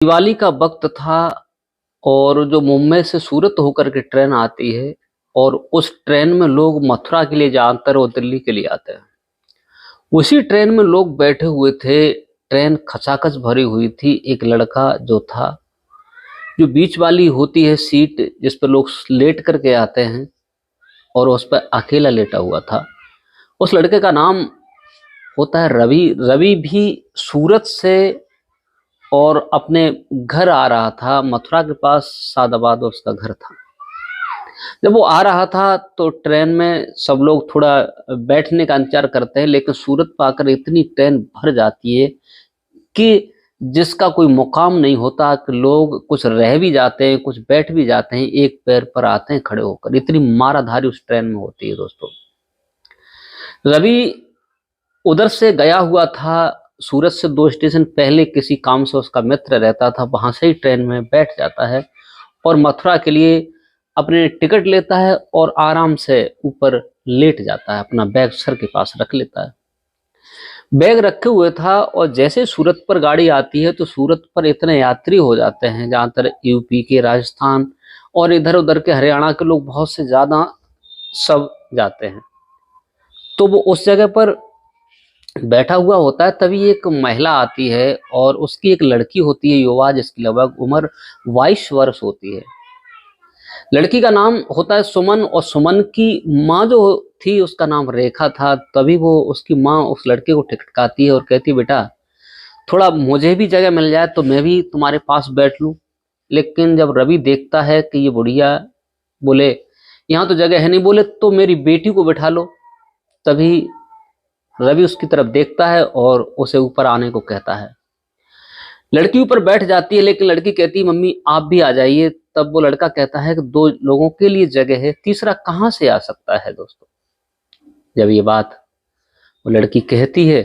दिवाली का वक्त था और जो मुंबई से सूरत होकर के ट्रेन आती है और उस ट्रेन में लोग मथुरा के लिए जाते हैं और दिल्ली के लिए आते हैं। उसी ट्रेन में लोग बैठे हुए थे। ट्रेन खचाखच भरी हुई थी। एक लड़का जो था, जो बीच वाली होती है सीट जिस पर लोग लेट करके आते हैं, और उस पर अकेला लेटा हुआ था। उस लड़के का नाम होता है रवि। रवि भी सूरत से और अपने घर आ रहा था। मथुरा के पास सादाबाद उसका घर था। जब वो आ रहा था तो ट्रेन में सब लोग थोड़ा बैठने का इंतजार करते हैं, लेकिन सूरत पर आकर इतनी ट्रेन भर जाती है कि जिसका कोई मुकाम नहीं होता, कि लोग कुछ रह भी जाते हैं, कुछ बैठ भी जाते हैं, एक पैर पर आते हैं खड़े होकर। इतनी माराधारी उस ट्रेन में होती है दोस्तों। रवि उधर से गया हुआ था। सूरत से 2 स्टेशन पहले किसी काम से उसका मित्र रहता था, वहां से ही ट्रेन में बैठ जाता है और मथुरा के लिए अपने टिकट लेता है और आराम से ऊपर लेट जाता है। अपना बैग सर के पास रख लेता है। बैग रखे हुए था और जैसे सूरत पर गाड़ी आती है तो सूरत पर इतने यात्री हो जाते हैं, जहाँ तर यूपी के, राजस्थान और इधर उधर के हरियाणा के लोग बहुत से ज्यादा सब जाते हैं। तो वो उस जगह पर बैठा हुआ होता है। तभी एक महिला आती है और उसकी एक लड़की होती है, युवा, जिसकी लगभग उम्र 22 वर्ष होती है। लड़की का नाम होता है सुमन, और सुमन की माँ जो थी उसका नाम रेखा था। तभी वो उसकी माँ उस लड़के को ठिठकाती है और कहती है, बेटा थोड़ा मुझे भी जगह मिल जाए तो मैं भी तुम्हारे पास बैठ लूं। लेकिन जब रवि देखता है कि ये बुढ़िया, बोले यहाँ तो जगह है नहीं, बोले तो मेरी बेटी को बैठा लो। तभी रवि उसकी तरफ देखता है और उसे ऊपर आने को कहता है। लड़की ऊपर बैठ जाती है, लेकिन लड़की कहती है, मम्मी आप भी आ जाइए। तब वो लड़का कहता है कि 2 लोगों के लिए जगह है, तीसरा कहां से आ सकता है दोस्तों। जब ये बात वो लड़की कहती है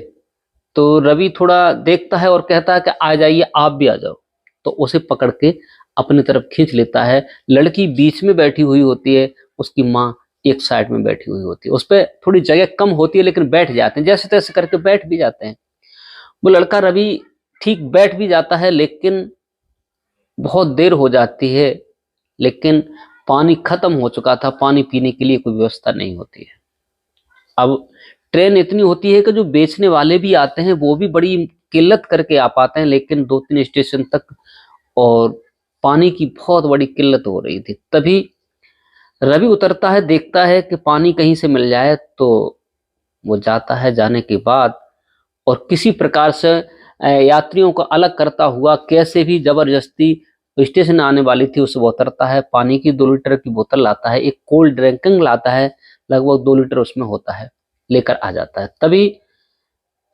तो रवि थोड़ा देखता है और कहता है कि आ जाइए, आप भी आ जाओ। तो उसे पकड़ के अपनी तरफ खींच लेता है। लड़की बीच में बैठी हुई होती है, उसकी माँ एक साइड में बैठी हुई होती है। उस पर थोड़ी जगह कम होती है, लेकिन बैठ जाते हैं, जैसे तैसे करके बैठ भी जाते हैं। वो लड़का रवि ठीक बैठ भी जाता है, लेकिन बहुत देर हो जाती है। लेकिन पानी खत्म हो चुका था, पानी पीने के लिए कोई व्यवस्था नहीं होती है। अब ट्रेन इतनी होती है कि जो बेचने वाले भी आते हैं वो भी बड़ी किल्लत करके आ पाते हैं, लेकिन 2-3 स्टेशन तक, और पानी की बहुत बड़ी किल्लत हो रही थी। तभी रवि उतरता है, देखता है कि पानी कहीं से मिल जाए, तो वो जाता है। जाने के बाद और किसी प्रकार से यात्रियों को अलग करता हुआ, कैसे भी जबरदस्ती स्टेशन आने वाली थी उससे वो उतरता है। पानी की 2 लीटर की बोतल लाता है, एक कोल्ड ड्रिंकिंग लाता है, लगभग 2 लीटर उसमें होता है, लेकर आ जाता है। तभी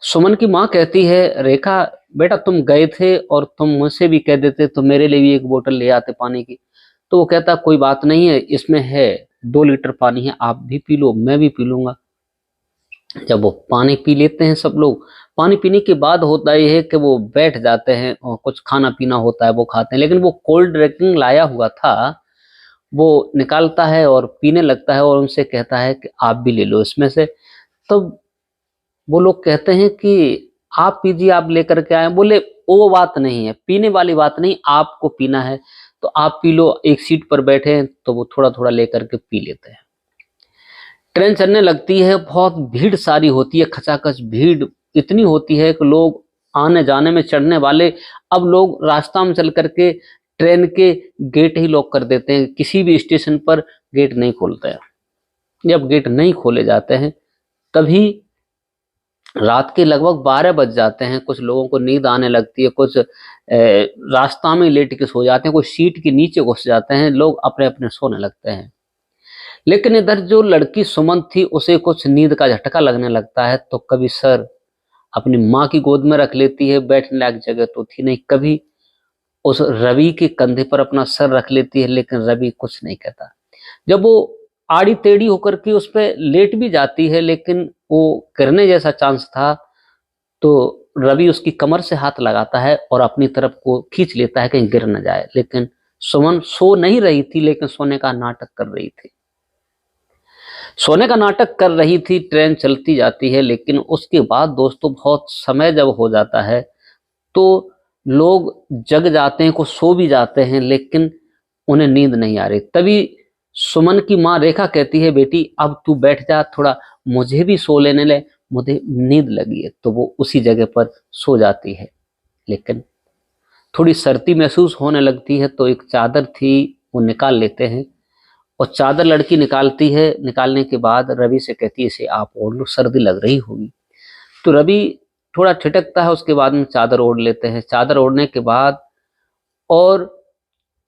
सुमन की माँ कहती है, रेखा बेटा तुम गए थे और तुम मुझसे भी कह देते तो मेरे लिए भी एक बोतल ले आते पानी की। तो वो कहता कोई बात नहीं है, इसमें है 2 लीटर पानी है, आप भी पी लो, मैं भी पी लूंगा। जब वो पानी पी लेते हैं सब लोग, पानी पीने के बाद होता यह है कि वो बैठ जाते हैं और कुछ खाना पीना होता है वो खाते हैं। लेकिन वो कोल्ड ड्रिंकिंग लाया हुआ था वो निकालता है और पीने लगता है और उनसे कहता है कि आप भी ले लो इसमें से। तो वो लोग कहते हैं कि आप पीजिए, आप लेकर के आए। बोले वो बात नहीं है, पीने वाली बात नहीं, आपको पीना है तो आप पी लो। एक सीट पर बैठे हैं तो वो थोड़ा थोड़ा लेकर के पी लेते हैं। ट्रेन चलने लगती है, बहुत भीड़ सारी होती है, खचाखच भीड़ इतनी होती है कि लोग आने जाने में, चढ़ने वाले, अब लोग रास्ता में चल करके ट्रेन के गेट ही लॉक कर देते हैं। किसी भी स्टेशन पर गेट नहीं खोलते हैं। जब गेट नहीं खोले जाते हैं तभी रात के लगभग 12 बज जाते हैं। कुछ लोगों को नींद आने लगती है, कुछ रास्ता में लेट के सो जाते हैं, कुछ सीट के नीचे घुस जाते हैं, लोग अपने अपने सोने लगते हैं। लेकिन इधर जो लड़की सुमन थी उसे कुछ नींद का झटका लगने लगता है, तो कभी सर अपनी माँ की गोद में रख लेती है, बैठने लायक जगह तो थी नहीं, कभी उस रवि के कंधे पर अपना सर रख लेती है, लेकिन रवि कुछ नहीं कहता। जब वो आड़ी टेढ़ी होकर के उस पर लेट भी जाती है, लेकिन वो गिरने जैसा चांस था, तो रवि उसकी कमर से हाथ लगाता है और अपनी तरफ को खींच लेता है कहीं गिर न जाए। लेकिन सुमन सो नहीं रही थी, लेकिन सोने का नाटक कर रही थी। सोने का नाटक कर रही थी। ट्रेन चलती जाती है, लेकिन उसके बाद दोस्तों बहुत समय जब हो जाता है तो लोग जग जाते हैं, कुछ सो भी जाते हैं, लेकिन उन्हें नींद नहीं आ रही। तभी सुमन की माँ रेखा कहती है, बेटी अब तू बैठ जा, थोड़ा मुझे भी सो लेने ले, मुझे नींद लगी है। तो वो उसी जगह पर सो जाती है। लेकिन थोड़ी सर्दी महसूस होने लगती है, तो एक चादर थी वो निकाल लेते हैं, और चादर लड़की निकालती है। निकालने के बाद रवि से कहती है, इसे आप ओढ़ लो, सर्दी लग रही होगी। तो रवि थोड़ा ठिठकता है, उसके बाद में चादर ओढ़ लेते हैं। चादर ओढ़ने के बाद और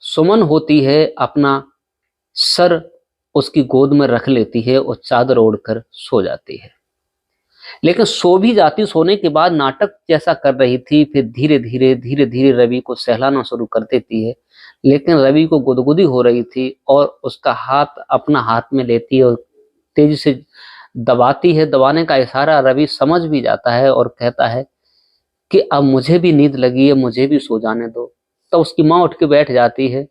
सुमन होती है अपना सर उसकी गोद में रख लेती है और चादर ओढ़कर सो जाती है। लेकिन सो भी जाती, सोने के बाद नाटक जैसा कर रही थी, फिर धीरे धीरे रवि को सहलाना शुरू कर देती है। लेकिन रवि को गुदगुदी हो रही थी और उसका हाथ अपना हाथ में लेती है और तेजी से दबाती है। दबाने का इशारा रवि समझ भी जाता है और कहता है कि अब मुझे भी नींद लगी है, मुझे भी सो जाने दो। तो उसकी माँ उठ के बैठ जाती है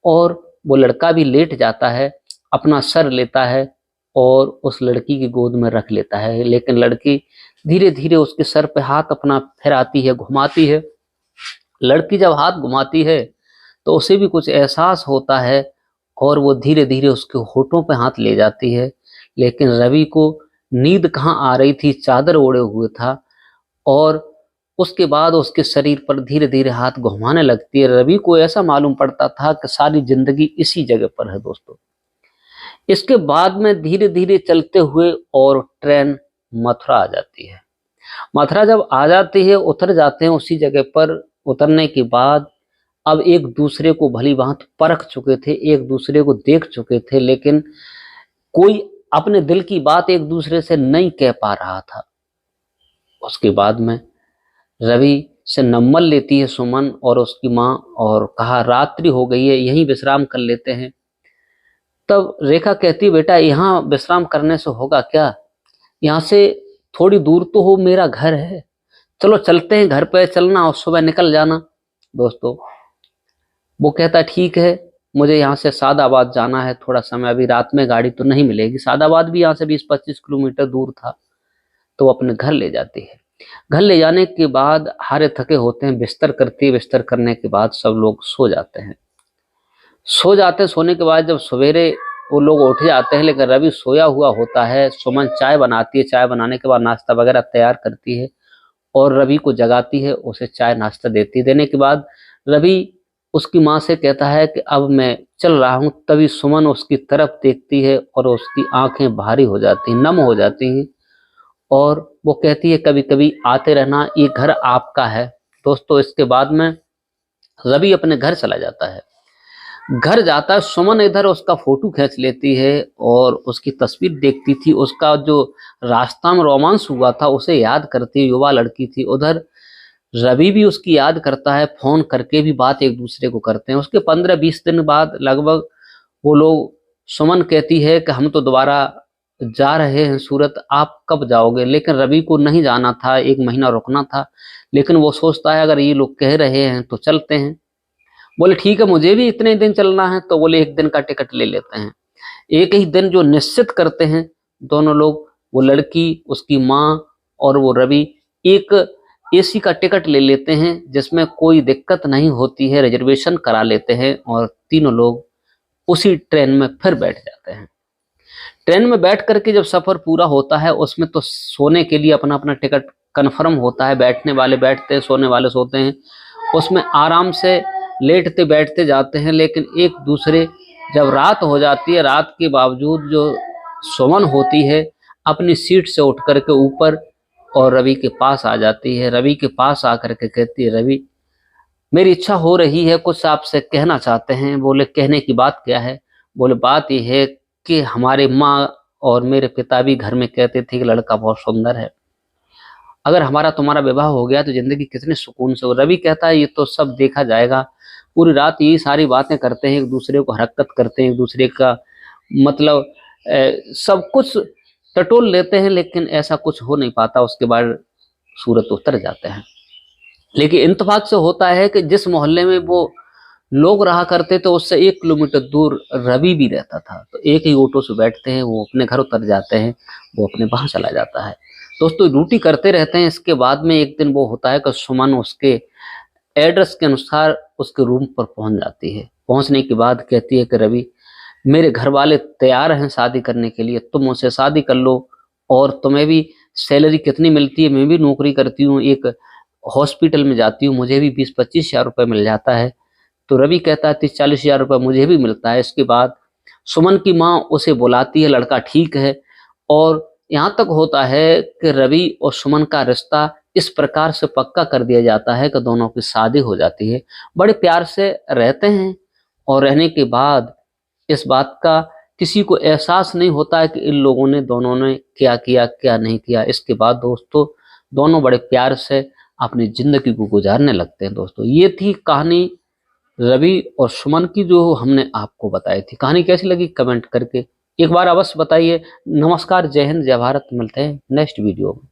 और वो लड़का भी लेट जाता है, अपना सर लेता है और उस लड़की की गोद में रख लेता है। लेकिन लड़की धीरे धीरे उसके सर पे हाथ अपना फिराती है, घुमाती है। लड़की जब हाथ घुमाती है तो उसे भी कुछ एहसास होता है और वो धीरे धीरे उसके होठों पे हाथ ले जाती है। लेकिन रवि को नींद कहाँ आ रही थी, चादर ओढ़े हुए था, और उसके बाद उसके शरीर पर धीरे धीरे हाथ घुमाने लगती है। रवि को ऐसा मालूम पड़ता था कि सारी जिंदगी इसी जगह पर है दोस्तों। इसके बाद में धीरे धीरे चलते हुए और ट्रेन मथुरा आ जाती है। मथुरा जब आ जाती है, उतर जाते हैं उसी जगह पर। उतरने के बाद अब एक दूसरे को भली भांति परख चुके थे, एक दूसरे को देख चुके थे, लेकिन कोई अपने दिल की बात एक दूसरे से नहीं कह पा रहा था। उसके बाद में रवि से नंबर लेती है सुमन और उसकी माँ, और कहा रात्रि हो गई है, यहीं विश्राम कर लेते हैं। तब रेखा कहती, बेटा यहाँ विश्राम करने से होगा क्या, यहाँ से थोड़ी दूर तो हो, मेरा घर है, चलो चलते हैं, घर पे चलना और सुबह निकल जाना। दोस्तों वो कहता ठीक है, मुझे यहाँ से सादाबाद जाना है, थोड़ा समय, अभी रात में गाड़ी तो नहीं मिलेगी। सादाबाद भी यहाँ से 20-25 किलोमीटर दूर था। तो वो अपने घर ले जाती है। घर ले जाने के बाद हारे थके होते हैं, बिस्तर करती है। बिस्तर करने के बाद सब लोग सो जाते हैं। सोने के बाद जब सवेरे वो लोग उठ जाते हैं, लेकिन रवि सोया हुआ होता है। सुमन चाय बनाती है, चाय बनाने के बाद नाश्ता वगैरह तैयार करती है और रवि को जगाती है, उसे चाय नाश्ता देती है। देने के बाद रवि उसकी माँ से कहता है कि अब मैं चल रहा हूँ। तभी सुमन उसकी तरफ देखती है और उसकी आंखें भारी हो जाती हैं, नम हो जाती हैं, और वो कहती है कभी कभी आते रहना, ये घर आपका है। दोस्तों इसके बाद में रवि अपने घर चला जाता है। घर जाता है, सुमन इधर उसका फोटो खींच लेती है और उसकी तस्वीर देखती थी। उसका जो रास्ता में रोमांस हुआ था उसे याद करती, युवा लड़की थी। उधर रवि भी उसकी याद करता है, फोन करके भी बात एक दूसरे को करते हैं। उसके 15-20 दिन बाद लगभग वो लोग, सुमन कहती है कि हम तो दोबारा जा रहे हैं सूरत, आप कब जाओगे। लेकिन रवि को नहीं जाना था, 1 महीना रुकना था। लेकिन वो सोचता है अगर ये लोग कह रहे हैं तो चलते हैं। बोले ठीक है, मुझे भी इतने दिन चलना है। तो बोले 1 दिन का टिकट ले लेते हैं। एक ही दिन जो निश्चित करते हैं दोनों लोग, वो लड़की, उसकी माँ और वो रवि, एक एसी का टिकट ले लेते हैं जिसमें कोई दिक्कत नहीं होती है, रिजर्वेशन करा लेते हैं और तीनों लोग उसी ट्रेन में फिर बैठ जाते हैं। ट्रेन में बैठ करके जब सफर पूरा होता है, उसमें तो सोने के लिए अपना अपना टिकट कन्फर्म होता है। बैठने वाले बैठते हैं, सोने वाले सोते हैं। उसमें आराम से लेटते बैठते जाते हैं। लेकिन एक दूसरे, जब रात हो जाती है, रात के बावजूद जो सुमन होती है अपनी सीट से उठ करके ऊपर और रवि के पास आ जाती है। रवि के पास आकर के कहती है, रवि मेरी इच्छा हो रही है, कुछ आपसे कहना चाहते हैं। बोले कहने की बात क्या है। बोले बात यह है कि हमारे माँ और मेरे पिता भी घर में कहते थे कि लड़का बहुत सुंदर है, अगर हमारा तुम्हारा विवाह हो गया तो जिंदगी कितने सुकून से हो। रवि कहता है ये तो सब देखा जाएगा, पूरी रात यही सारी बातें करते हैं, एक दूसरे को हरकत करते हैं, एक दूसरे का मतलब सब कुछ टटोल लेते हैं, लेकिन ऐसा कुछ हो नहीं पाता। उसके बाद सूरत उतर जाते हैं। लेकिन इत्तेफाक से होता है कि जिस मोहल्ले में वो लोग रहा करते थे उससे 1 किलोमीटर दूर रवि भी रहता था। तो एक ही ऑटो से बैठते हैं, वो अपने घर उतर जाते हैं, वो अपने वहां चला जाता है। दोस्तों ड्यूटी करते रहते हैं। इसके बाद में एक दिन वो होता है कि सुमन उसके एड्रेस के अनुसार उसके रूम पर पहुंच जाती है। पहुंचने के बाद कहती है कि रवि, मेरे घर वाले तैयार हैं शादी करने के लिए, तुम मुझसे शादी कर लो, और तुम्हें भी सैलरी कितनी मिलती है, मैं भी नौकरी करती हूँ, एक हॉस्पिटल में जाती हूँ, मुझे भी 20-25 हज़ार रुपये मिल जाता है। तो रवि कहता है 30-40 हज़ार रुपये मुझे भी मिलता है। इसके बाद सुमन की माँ उसे बुलाती है, लड़का ठीक है, और यहाँ तक होता है कि रवि और सुमन का रिश्ता इस प्रकार से पक्का कर दिया जाता है कि दोनों की शादी हो जाती है। बड़े प्यार से रहते हैं, और रहने के बाद इस बात का किसी को एहसास नहीं होता है कि इन लोगों ने, दोनों ने क्या किया क्या नहीं किया। इसके बाद दोस्तों दोनों बड़े प्यार से अपनी जिंदगी को गुजारने लगते हैं। दोस्तों ये थी कहानी रवि और सुमन की, जो हमने आपको बताई थी। कहानी कैसी लगी कमेंट करके एक बार अवश्य बताइए। नमस्कार, जय हिंद, जय भारत। मिलते हैं नेक्स्ट वीडियो में।